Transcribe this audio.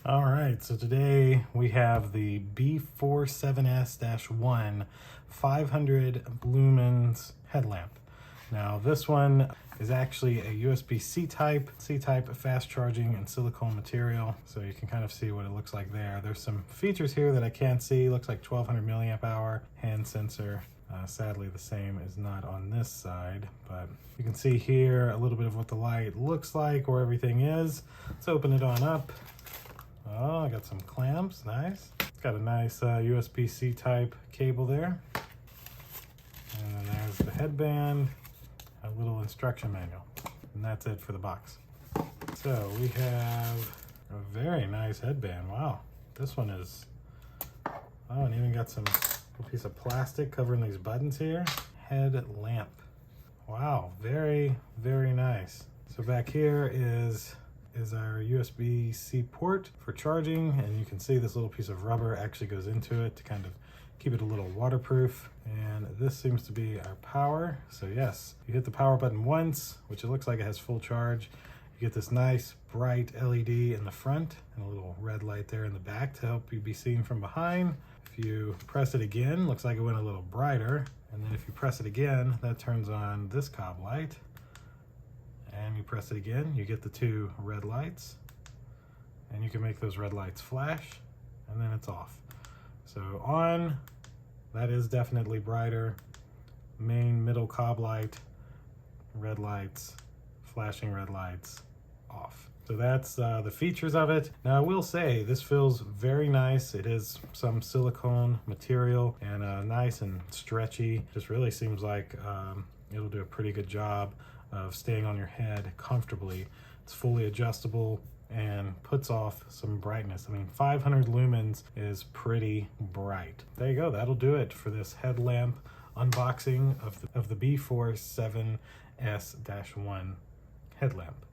All right, so today we have the B47s-1 500 lumens headlamp. Now this one is actually a USB-C type fast charging and silicone material. So you can kind of see what it looks like there. There's some features here that I can't see. Looks like 1200 milliamp hour hand sensor. Sadly, the same is not on this side, but you can see here a little bit of what the light looks like, where everything is. Let's open it on up. Oh, I got some clamps, nice. It's got a nice USB-C type cable there. And then there's the headband, a little instruction manual, and that's it for the box. So we have a very nice headband. Wow, this one is, oh, and even got some little piece of plastic covering these buttons here. Headlamp. Wow, very, very nice. So back here is our USB-C port for charging, and you can see this little piece of rubber actually goes into it to kind of keep it a little waterproof. And this seems to be our power. So yes, you hit the power button once, which it looks like it has full charge. You get this nice bright LED in the front and a little red light there in the back to help you be seen from behind. If you press it again, looks like it went a little brighter. And then if you press it again, that turns on this cob light. And you press it again, you get the two red lights, and you can make those red lights flash, and then it's off. So on, that is definitely brighter. Main middle cob light, red lights, flashing red lights, off. So that's the features of it. Now I will say this feels very nice. It is some silicone material and nice and stretchy. Just really seems like it'll do a pretty good job of staying on your head comfortably. It's fully adjustable and puts off some brightness. I mean, 500 lumens is pretty bright. There you go, that'll do it for this headlamp unboxing of the B47s-1 headlamp.